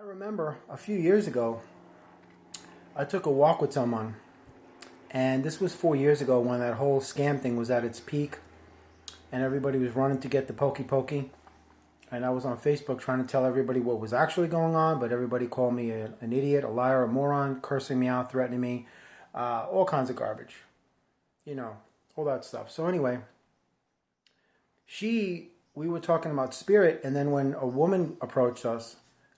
I remember a few years ago, I took a walk with someone, and this was 4 years ago when that whole scam thing was at its peak, and everybody was running to get the pokey pokey. And I was on Facebook trying to tell everybody what was actually going on, but everybody called me an idiot, a liar, a moron, cursing me out, threatening me, all kinds of garbage, all that stuff. So anyway, we were talking about spirit, and then when a woman approached us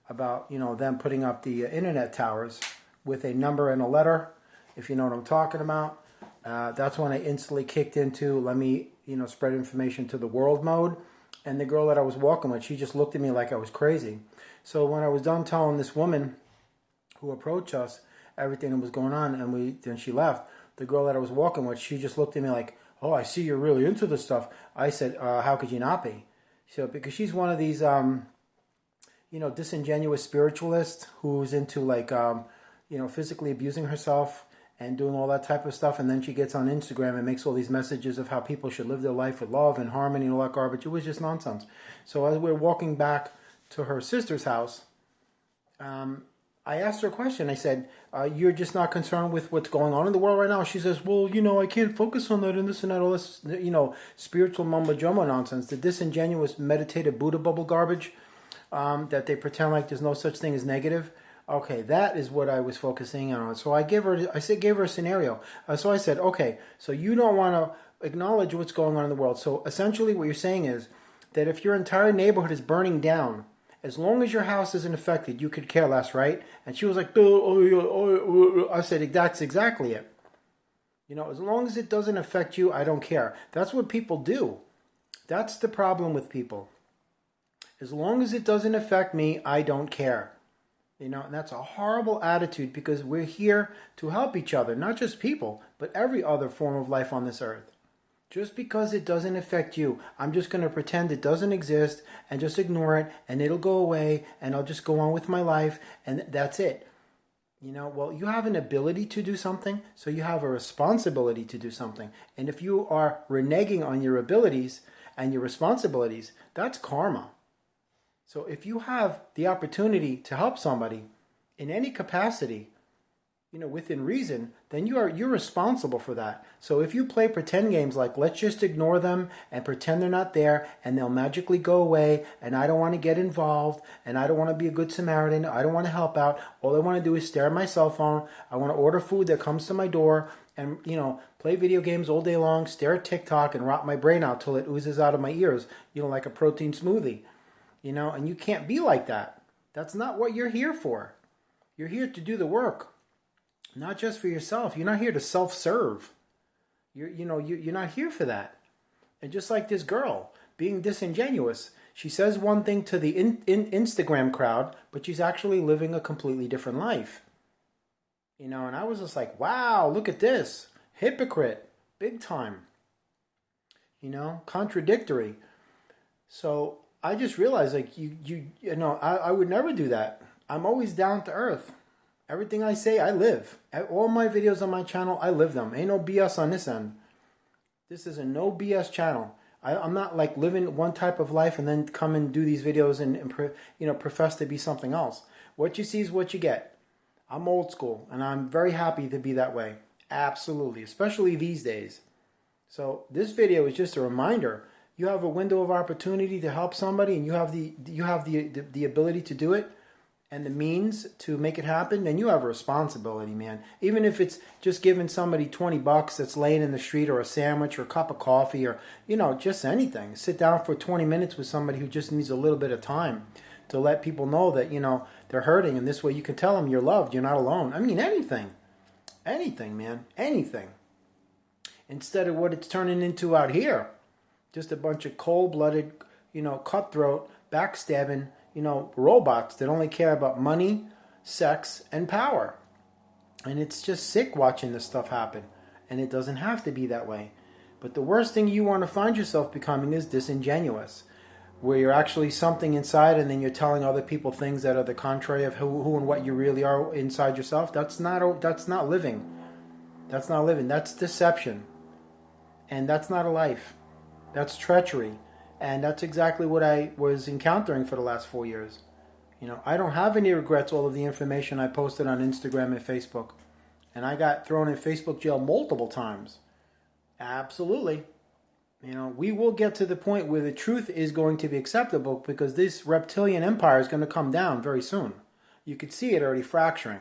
about, them putting up the internet towers with a number and a letter, if you know what I'm talking about, that's when I instantly kicked into, let me, spread information to the world mode. And the girl that I was walking with, she just looked at me like I was crazy. So when I was done telling this woman who approached us everything that was going on, and then she left, the girl that I was walking with, she just looked at me like, "Oh, I see you're really into this stuff." I said, "How could you not be?" So because she's one of these, disingenuous spiritualists who's into physically abusing herself and doing all that type of stuff, and then she gets on Instagram and makes all these messages of how people should live their life with love and harmony and all that garbage. It was just nonsense. So as we were walking back to her sister's house, I asked her a question. I said, "You're just not concerned with what's going on in the world right now?" She says, "Well, I can't focus on that and this and that, all this, spiritual mumbo jumbo nonsense, the disingenuous meditative Buddha bubble garbage that they pretend like there's no such thing as negative." Okay, that is what I was focusing on. So I gave her a scenario. So I said, okay, so you don't want to acknowledge what's going on in the world. So essentially what you're saying is that if your entire neighborhood is burning down, as long as your house isn't affected, you could care less, right? And she was like, I said, that's exactly it. As long as it doesn't affect you, I don't care. That's what people do. That's the problem with people. As long as it doesn't affect me, I don't care. And that's a horrible attitude, because we're here to help each other, not just people, but every other form of life on this earth. Just because it doesn't affect you, I'm just going to pretend it doesn't exist and just ignore it, and it'll go away, and I'll just go on with my life, and that's it. Well, you have an ability to do something, so you have a responsibility to do something. And if you are reneging on your abilities and your responsibilities, that's karma. So if you have the opportunity to help somebody in any capacity, within reason, then you're responsible for that. So if you play pretend games like let's just ignore them and pretend they're not there and they'll magically go away, and I don't want to get involved, and I don't want to be a good Samaritan, I don't want to help out, all I want to do is stare at my cell phone, I want to order food that comes to my door, and play video games all day long, stare at TikTok and rot my brain out till it oozes out of my ears, like a protein smoothie. And you can't be like that. That's not what you're here for. You're here to do the work, not just for yourself. You're not here to self-serve. You're not here for that. And just like this girl being disingenuous, she says one thing to the Instagram crowd, but she's actually living a completely different life. And I was just like, wow, look at this. Hypocrite, big time. Contradictory. So I just realized, I would never do that. I'm always down to earth. Everything I say, I live. All my videos on my channel, I live them. Ain't no BS on this end. This is a no BS channel. I'm not like living one type of life and then come and do these videos and profess to be something else. What you see is what you get. I'm old school, and I'm very happy to be that way. Absolutely, especially these days. So this video is just a reminder. You have a window of opportunity to help somebody, and you have the ability to do it and the means to make it happen, then you have a responsibility, man. Even if it's just giving somebody $20 that's laying in the street, or a sandwich, or a cup of coffee, or just anything. Sit down for 20 minutes with somebody who just needs a little bit of time to let people know that they're hurting, and this way you can tell them you're loved, you're not alone. I mean, anything, man, anything. Instead of what it's turning into out here. Just a bunch of cold-blooded, cutthroat, backstabbing, robots that only care about money, sex, and power. And it's just sick watching this stuff happen. And it doesn't have to be that way. But the worst thing you want to find yourself becoming is disingenuous, where you're actually something inside, and then you're telling other people things that are the contrary of who and what you really are inside yourself. That's not living. That's not living. That's deception. And that's not a life. That's treachery. And that's exactly what I was encountering for the last 4 years. I don't have any regrets. All of the information I posted on Instagram and Facebook, and I got thrown in Facebook jail multiple times. Absolutely. We will get to the point where the truth is going to be acceptable, because this reptilian empire is going to come down very soon. You could see it already fracturing.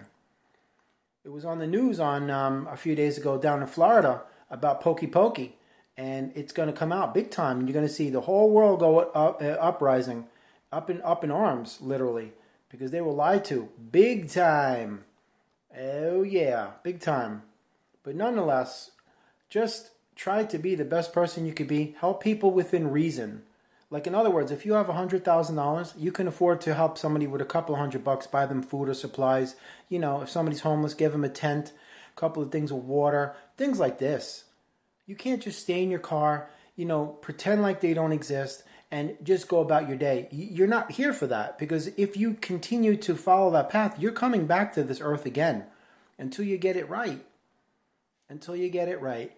It was on the news on a few days ago down in Florida about Pokey Pokey, and it's going to come out big time, and you're going to see the whole world go uprising, up in arms, literally, because they were lied to big time. Oh yeah, big time. But nonetheless, just try to be the best person you could be. Help people within reason. Like, in other words, if you have $100,000, you can afford to help somebody with a couple of $100, buy them food or supplies. If somebody's homeless, give them a tent, a couple of things of water, things like this. You can't just stay in your car, pretend like they don't exist and just go about your day. You're not here for that, because if you continue to follow that path, you're coming back to this earth again until you get it right. Until you get it right.